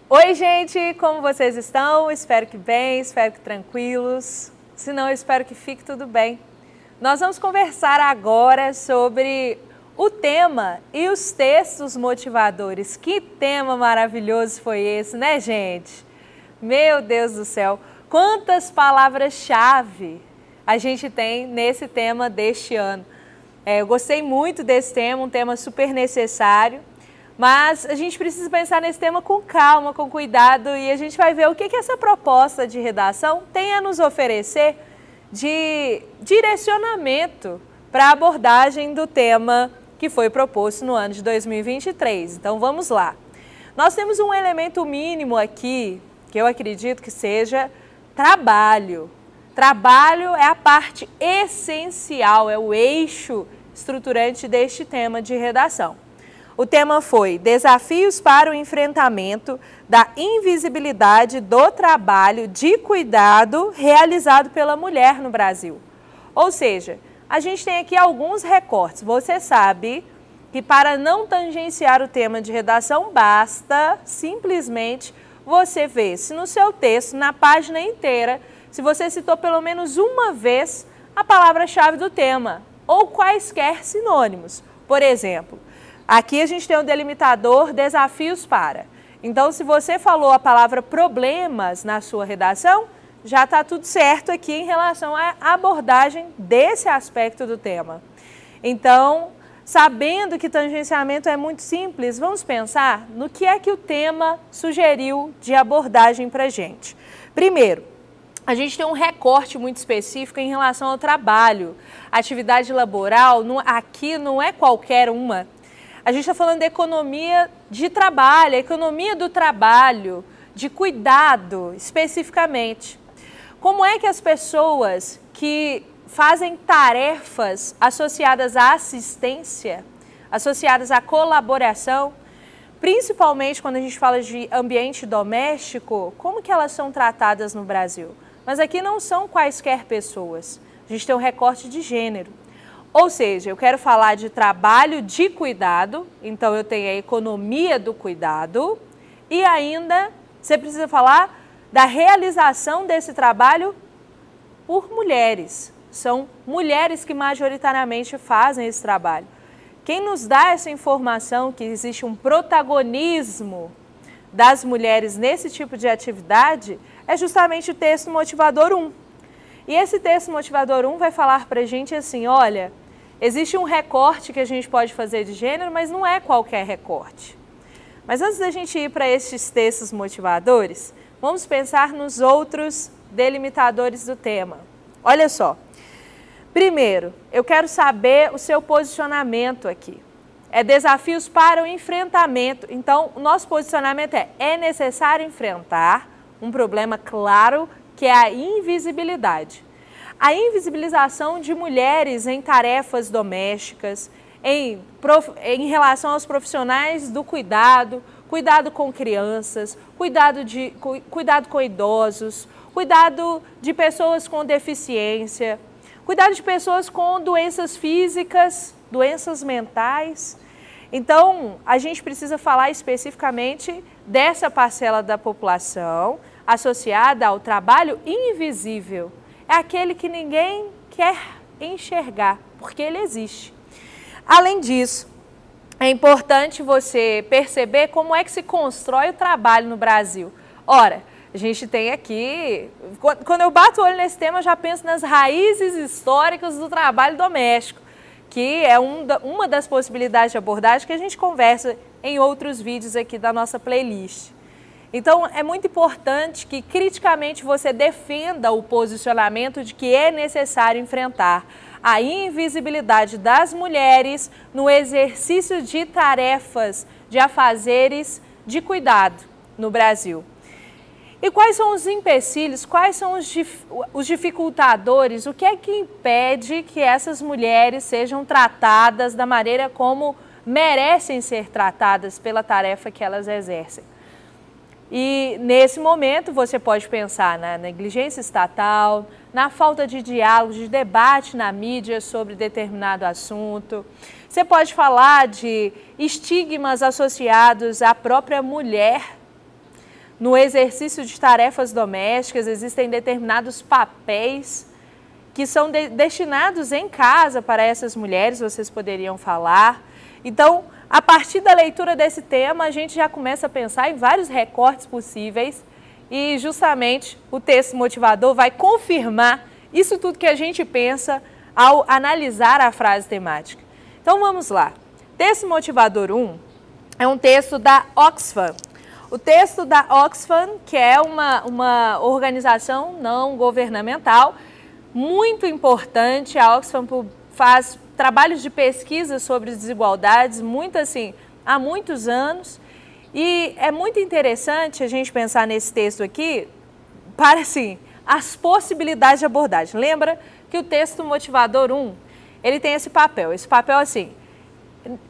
Oi, gente, como vocês estão? Espero que bem, espero que tranquilos. Se não, eu espero que fique tudo bem. Nós vamos conversar agora sobre o tema e os textos motivadores. Que tema maravilhoso foi esse, né, gente? Meu Deus do céu, quantas palavras-chave a gente tem nesse tema deste ano. Eu gostei muito desse tema, um tema super necessário. Mas a gente precisa pensar nesse tema com calma, com cuidado, e a gente vai ver o que essa proposta de redação tem a nos oferecer de direcionamento para a abordagem do tema que foi proposto no ano de 2023. Então vamos lá. Nós temos um elemento mínimo aqui, que eu acredito que seja trabalho. Trabalho é a parte essencial, é o eixo estruturante deste tema de redação. O tema foi Desafios para o enfrentamento da invisibilidade do trabalho de cuidado realizado pela mulher no Brasil. Ou seja, a gente tem aqui alguns recortes. Você sabe que para não tangenciar o tema de redação, basta simplesmente você ver se no seu texto, na página inteira, se você citou pelo menos uma vez a palavra-chave do tema ou quaisquer sinônimos. Por exemplo, aqui a gente tem o delimitador desafios para. Então, se você falou a palavra problemas na sua redação, já está tudo certo aqui em relação à abordagem desse aspecto do tema. Então, sabendo que tangenciamento é muito simples, vamos pensar no que é que o tema sugeriu de abordagem para a gente. Primeiro, a gente tem um recorte muito específico em relação ao trabalho. Atividade laboral, aqui não é qualquer uma. A gente está falando de economia de trabalho, economia do trabalho, de cuidado especificamente. Como é que as pessoas que fazem tarefas associadas à assistência, associadas à colaboração, principalmente quando a gente fala de ambiente doméstico, como que elas são tratadas no Brasil? Mas aqui não são quaisquer pessoas, a gente tem um recorte de gênero. Ou seja, eu quero falar de trabalho de cuidado, então eu tenho a economia do cuidado e ainda você precisa falar da realização desse trabalho por mulheres. São mulheres que majoritariamente fazem esse trabalho. Quem nos dá essa informação que existe um protagonismo das mulheres nesse tipo de atividade é justamente o texto motivador 1. E esse texto motivador 1 vai falar para a gente assim, olha, existe um recorte que a gente pode fazer de gênero, mas não é qualquer recorte. Mas antes da gente ir para estes textos motivadores, vamos pensar nos outros delimitadores do tema. Olha só. Primeiro, eu quero saber o seu posicionamento aqui. É desafios para o enfrentamento. Então, o nosso posicionamento é necessário enfrentar um problema claro que é a invisibilidade. A invisibilização de mulheres em tarefas domésticas, em relação aos profissionais do cuidado, cuidado com crianças, cuidado com idosos, cuidado de pessoas com deficiência, cuidado de pessoas com doenças físicas, doenças mentais. Então, a gente precisa falar especificamente dessa parcela da população associada ao trabalho invisível. É aquele que ninguém quer enxergar, porque ele existe. Além disso, é importante você perceber como é que se constrói o trabalho no Brasil. Ora, a gente tem aqui, quando eu bato o olho nesse tema, eu já penso nas raízes históricas do trabalho doméstico, que é uma das possibilidades de abordagem que a gente conversa em outros vídeos aqui da nossa playlist. Então, é muito importante que criticamente você defenda o posicionamento de que é necessário enfrentar a invisibilidade das mulheres no exercício de tarefas, de afazeres de cuidado no Brasil. E quais são os empecilhos, quais são os dificultadores, o que é que impede que essas mulheres sejam tratadas da maneira como merecem ser tratadas pela tarefa que elas exercem? E nesse momento você pode pensar na negligência estatal, na falta de diálogo, de debate na mídia sobre determinado assunto. Você pode falar de estigmas associados à própria mulher no exercício de tarefas domésticas. Existem determinados papéis que são destinados em casa para essas mulheres, vocês poderiam falar. Então, a partir da leitura desse tema, a gente já começa a pensar em vários recortes possíveis e justamente o texto motivador vai confirmar isso tudo que a gente pensa ao analisar a frase temática. Então vamos lá. Texto motivador 1 é um texto da Oxfam. O texto da Oxfam, que é uma organização não governamental muito importante. A Oxfam faz trabalhos de pesquisa sobre desigualdades, muito assim, há muitos anos. E é muito interessante a gente pensar nesse texto aqui para, assim, as possibilidades de abordagem. Lembra que o texto motivador 1, ele tem esse papel assim,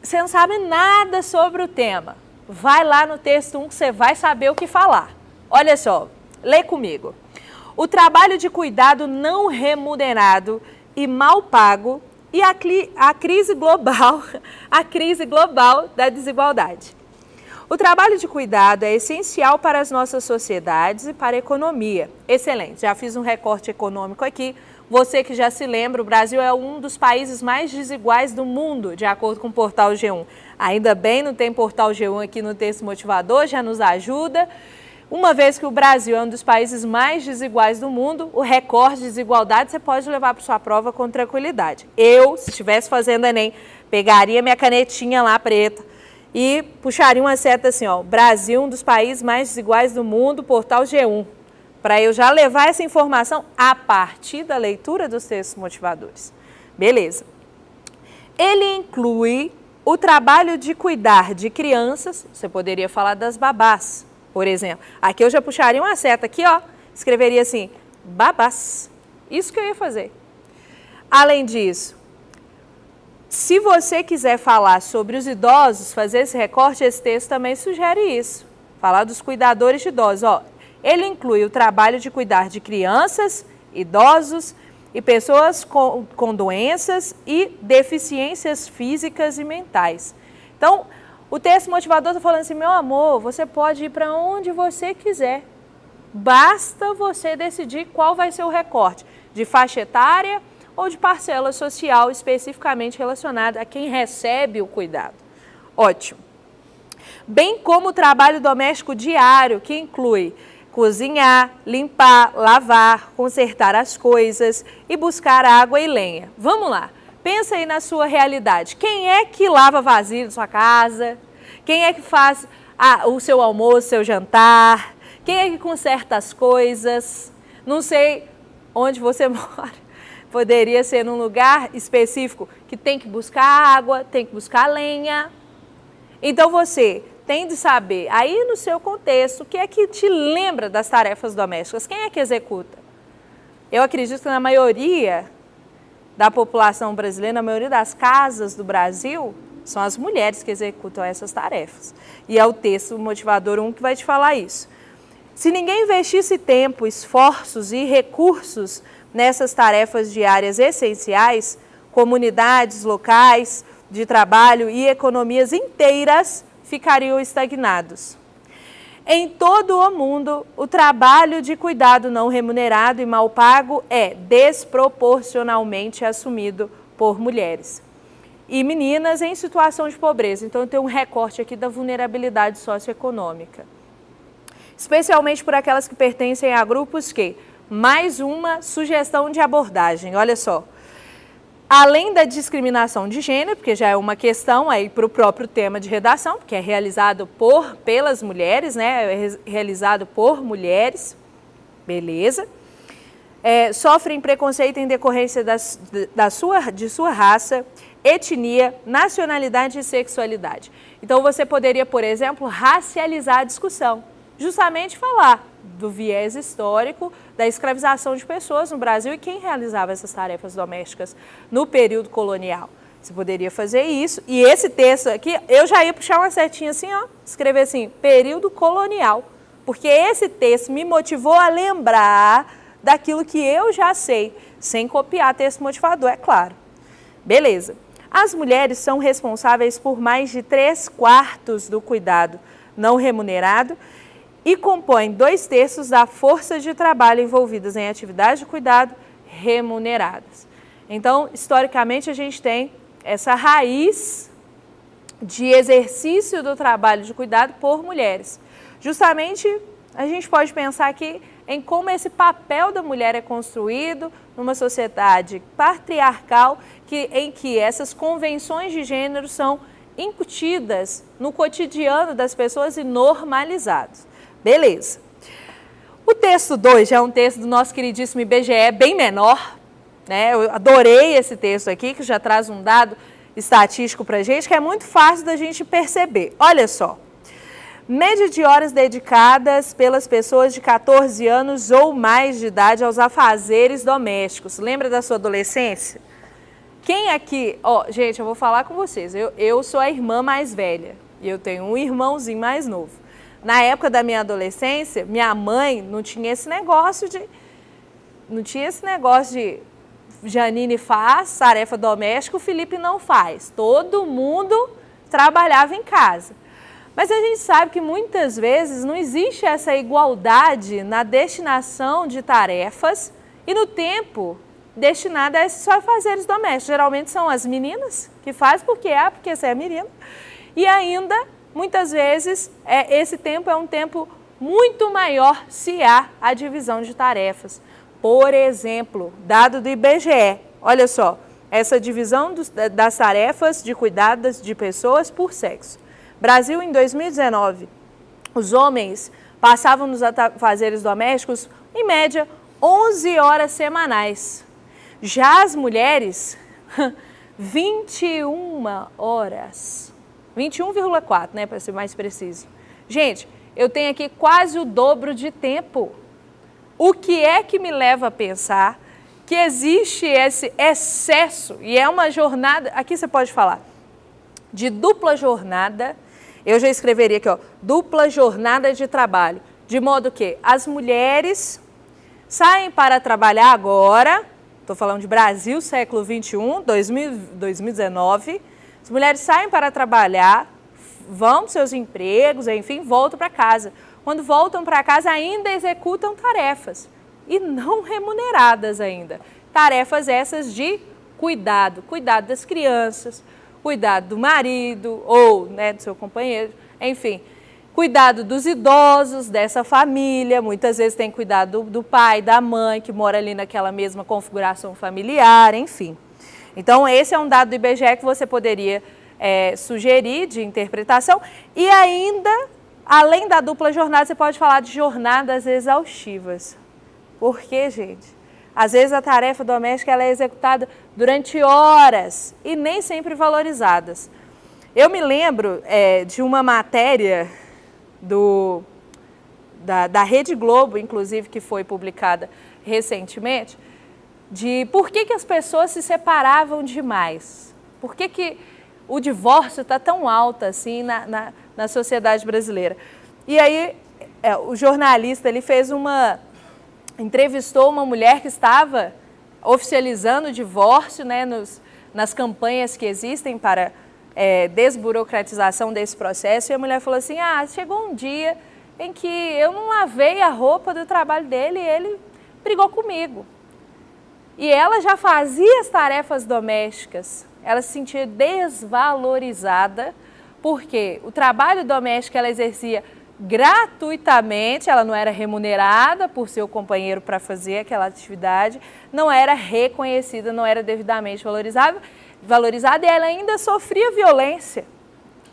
você não sabe nada sobre o tema, vai lá no texto 1 que você vai saber o que falar. Olha só, lê comigo. O trabalho de cuidado não remunerado e mal pago e a crise global da desigualdade. O trabalho de cuidado é essencial para as nossas sociedades e para a economia. Excelente, já fiz um recorte econômico aqui. Você que já se lembra, o Brasil é um dos países mais desiguais do mundo, de acordo com o portal G1. Ainda bem, não tem portal G1 aqui no texto motivador, já nos ajuda. Uma vez que o Brasil é um dos países mais desiguais do mundo, o recorte de desigualdade você pode levar para sua prova com tranquilidade. Eu, se estivesse fazendo Enem, pegaria minha canetinha lá preta e puxaria uma seta assim, ó, Brasil, um dos países mais desiguais do mundo, portal G1. Para eu já levar essa informação a partir da leitura dos textos motivadores. Beleza. Ele inclui o trabalho de cuidar de crianças, você poderia falar das babás, por exemplo. Aqui eu já puxaria uma seta aqui, ó, escreveria assim, babás. Isso que eu ia fazer. Além disso, se você quiser falar sobre os idosos, fazer esse recorte, esse texto também sugere isso. Falar dos cuidadores de idosos, ó. Ele inclui o trabalho de cuidar de crianças, idosos e pessoas com doenças e deficiências físicas e mentais. Então, o texto motivador está falando assim, meu amor, você pode ir para onde você quiser. Basta você decidir qual vai ser o recorte, de faixa etária ou de parcela social especificamente relacionada a quem recebe o cuidado. Ótimo. Bem como o trabalho doméstico diário, que inclui cozinhar, limpar, lavar, consertar as coisas e buscar água e lenha. Vamos lá, pensa aí na sua realidade. Quem é que lava vasilha da sua casa? Quem é que faz o seu almoço, seu jantar? Quem é que conserta as coisas? Não sei onde você mora. Poderia ser num lugar específico que tem que buscar água, tem que buscar lenha. Então você tem de saber, aí no seu contexto, o que é que te lembra das tarefas domésticas? Quem é que executa? Eu acredito que na maioria da população brasileira, na maioria das casas do Brasil, são as mulheres que executam essas tarefas. E é o texto motivador 1 que vai te falar isso. Se ninguém investisse tempo, esforços e recursos nessas tarefas diárias essenciais, comunidades locais de trabalho e economias inteiras ficariam estagnados. Em todo o mundo, o trabalho de cuidado não remunerado e mal pago é desproporcionalmente assumido por mulheres e meninas em situação de pobreza. Então, tem um recorte aqui da vulnerabilidade socioeconômica. Especialmente por aquelas que pertencem a grupos que... Mais uma sugestão de abordagem, olha só. Além da discriminação de gênero, porque já é uma questão aí para o próprio tema de redação, que é realizado pelas mulheres, né? É realizado por mulheres, beleza. Sofrem preconceito em decorrência de sua raça, etnia, nacionalidade e sexualidade. Então você poderia, por exemplo, racializar a discussão, justamente falar do viés histórico da escravização de pessoas no Brasil e quem realizava essas tarefas domésticas no período colonial. Você poderia fazer isso. E esse texto aqui, eu já ia puxar uma setinha assim, ó, escrever assim, período colonial. Porque esse texto me motivou a lembrar daquilo que eu já sei, sem copiar texto motivador, é claro. Beleza. As mulheres são responsáveis por mais de 3/4 do cuidado não remunerado e compõem 2/3 da força de trabalho envolvidas em atividades de cuidado remuneradas. Então, historicamente, a gente tem essa raiz de exercício do trabalho de cuidado por mulheres. Justamente, a gente pode pensar aqui em como esse papel da mulher é construído numa sociedade patriarcal em que essas convenções de gênero são incutidas no cotidiano das pessoas e normalizadas. Beleza. O texto 2 já é um texto do nosso queridíssimo IBGE, bem menor, né? Eu adorei esse texto aqui, que já traz um dado estatístico para a gente, que é muito fácil da gente perceber. Olha só, média de horas dedicadas pelas pessoas de 14 anos ou mais de idade aos afazeres domésticos. Lembra da sua adolescência? Quem aqui... gente, eu vou falar com vocês. Eu sou a irmã mais velha e eu tenho um irmãozinho mais novo. Na época da minha adolescência, minha mãe não tinha esse negócio de... Janine faz tarefa doméstica, o Felipe não faz. Todo mundo trabalhava em casa. Mas a gente sabe que muitas vezes não existe essa igualdade na destinação de tarefas e no tempo destinado a esses afazeres domésticos. Geralmente são as meninas que fazem porque você é menina. E ainda, muitas vezes, esse tempo é um tempo muito maior se há a divisão de tarefas. Por exemplo, dado do IBGE, olha só, essa divisão das tarefas de cuidados de pessoas por sexo. Brasil, em 2019, os homens passavam nos afazeres domésticos, em média, 11 horas semanais. Já as mulheres, 21 horas. 21,4, né, para ser mais preciso. Gente, eu tenho aqui quase o dobro de tempo. O que é que me leva a pensar que existe esse excesso, e é uma jornada, aqui você pode falar, de dupla jornada, eu já escreveria aqui, dupla jornada de trabalho, de modo que as mulheres saem para trabalhar agora, estou falando de Brasil, século XXI, 2019, as mulheres saem para trabalhar, vão para seus empregos, enfim, voltam para casa. Quando voltam para casa, ainda executam tarefas, e não remuneradas ainda. Tarefas essas de cuidado das crianças, cuidado do marido ou do seu companheiro, enfim, cuidado dos idosos, dessa família, muitas vezes tem cuidado do pai, da mãe, que mora ali naquela mesma configuração familiar, enfim. Então, esse é um dado do IBGE que você poderia sugerir de interpretação e ainda... Além da dupla jornada, você pode falar de jornadas exaustivas. Por quê, gente? Às vezes a tarefa doméstica ela é executada durante horas e nem sempre valorizadas. Eu me lembro de uma matéria da Rede Globo, inclusive, que foi publicada recentemente, de por que as pessoas se separavam demais. Por que o divórcio está tão alto assim na sociedade brasileira. E aí, o jornalista ele entrevistou uma mulher que estava oficializando o divórcio, nas campanhas que existem para desburocratização desse processo, e a mulher falou assim, chegou um dia em que eu não lavei a roupa do trabalho dele e ele brigou comigo. E ela já fazia as tarefas domésticas, ela se sentia desvalorizada, porque o trabalho doméstico ela exercia gratuitamente, ela não era remunerada por seu companheiro para fazer aquela atividade, não era reconhecida, não era devidamente valorizada e ela ainda sofria violência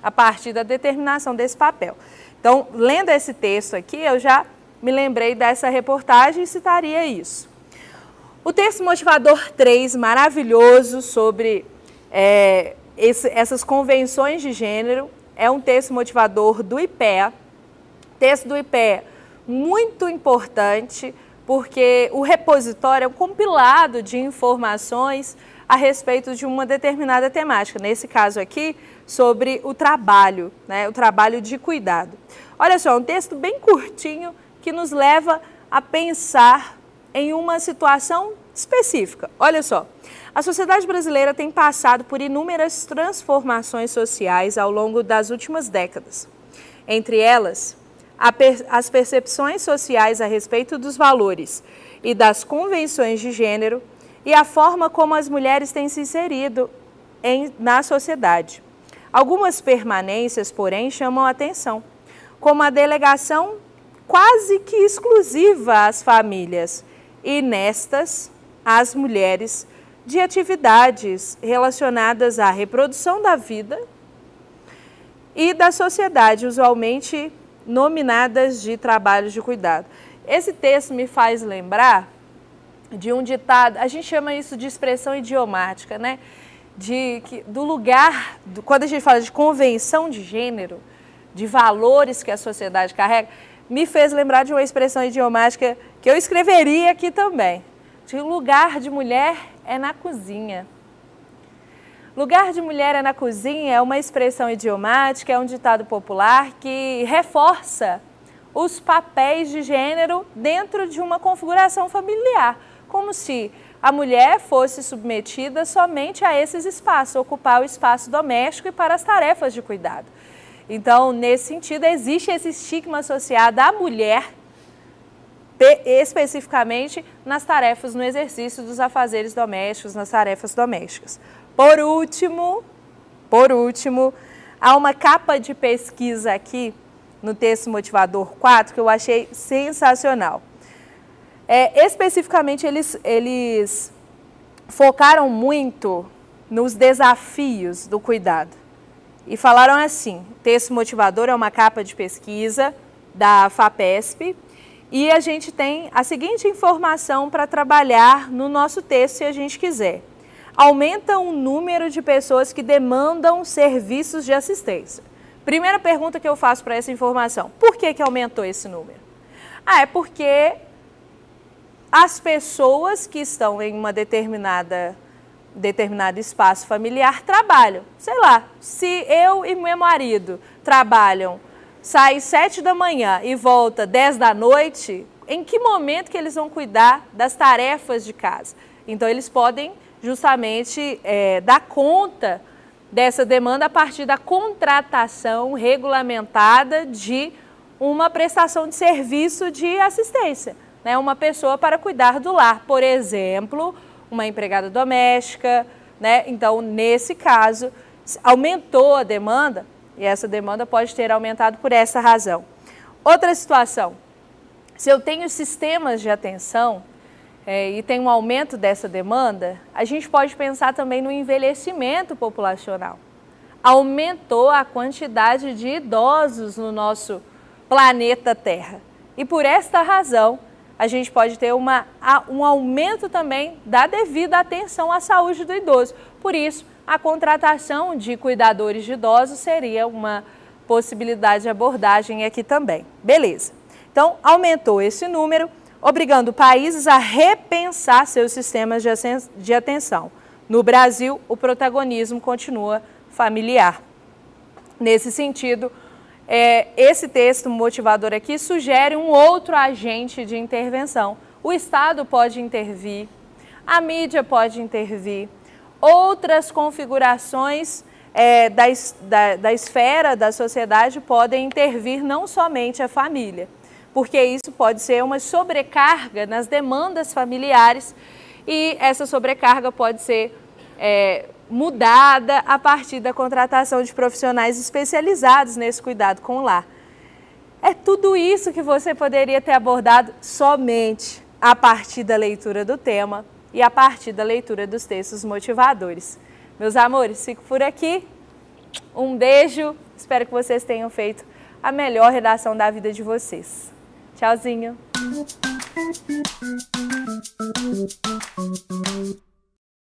a partir da determinação desse papel. Então, lendo esse texto aqui, eu já me lembrei dessa reportagem e citaria isso. O texto motivador 3, maravilhoso, sobre essas convenções de gênero, é um texto motivador do IPEA. Texto do IPEA muito importante, porque o repositório é um compilado de informações a respeito de uma determinada temática. Nesse caso aqui, sobre o trabalho, o trabalho de cuidado. Olha só, um texto bem curtinho que nos leva a pensar em uma situação específica. Olha só, a sociedade brasileira tem passado por inúmeras transformações sociais ao longo das últimas décadas. Entre elas, as percepções sociais a respeito dos valores e das convenções de gênero e a forma como as mulheres têm se inserido na sociedade. Algumas permanências, porém, chamam a atenção, como a delegação quase que exclusiva às famílias e, nestas, às mulheres, de atividades relacionadas à reprodução da vida e da sociedade, usualmente nominadas de trabalhos de cuidado. Esse texto me faz lembrar de um ditado, a gente chama isso de expressão idiomática, né? Do lugar, quando a gente fala de convenção de gênero, de valores que a sociedade carrega, me fez lembrar de uma expressão idiomática que eu escreveria aqui também. De lugar de mulher é na cozinha. Lugar de mulher é na cozinha é uma expressão idiomática, é um ditado popular que reforça os papéis de gênero dentro de uma configuração familiar, como se a mulher fosse submetida somente a esses espaços, ocupar o espaço doméstico e para as tarefas de cuidado. Então, nesse sentido, existe esse estigma associado à mulher, especificamente nas tarefas, no exercício dos afazeres domésticos, nas tarefas domésticas. Por último, há uma capa de pesquisa aqui no texto motivador 4 que eu achei sensacional. Especificamente, eles focaram muito nos desafios do cuidado e falaram assim, texto motivador é uma capa de pesquisa da FAPESP e a gente tem a seguinte informação para trabalhar no nosso texto se a gente quiser. Aumenta o número de pessoas que demandam serviços de assistência. Primeira pergunta que eu faço para essa informação, por que aumentou esse número? É porque as pessoas que estão em uma determinado espaço familiar trabalham. Sei lá, se eu e meu marido trabalham, sai 7 da manhã e volta 10 da noite, em que momento que eles vão cuidar das tarefas de casa? Então, eles podem justamente dar conta dessa demanda a partir da contratação regulamentada de uma prestação de serviço de assistência, né? Uma pessoa para cuidar do lar, por exemplo, uma empregada doméstica, né? Então, nesse caso, aumentou a demanda e essa demanda pode ter aumentado por essa razão. Outra situação, se eu tenho sistemas de atenção e tem um aumento dessa demanda, a gente pode pensar também no envelhecimento populacional. Aumentou a quantidade de idosos no nosso planeta Terra. E por esta razão, a gente pode ter um aumento também da devida atenção à saúde do idoso. Por isso, a contratação de cuidadores de idosos seria uma possibilidade de abordagem aqui também. Beleza. Então, aumentou esse número, obrigando países a repensar seus sistemas de atenção. No Brasil, o protagonismo continua familiar. Nesse sentido, esse texto motivador aqui sugere um outro agente de intervenção. O Estado pode intervir, a mídia pode intervir, outras configurações da esfera da sociedade podem intervir, não somente a família, porque isso pode ser uma sobrecarga nas demandas familiares e essa sobrecarga pode ser mudada a partir da contratação de profissionais especializados nesse cuidado com o lar. É tudo isso que você poderia ter abordado somente a partir da leitura do tema e a partir da leitura dos textos motivadores. Meus amores, fico por aqui. Um beijo, espero que vocês tenham feito a melhor redação da vida de vocês. Tchauzinho!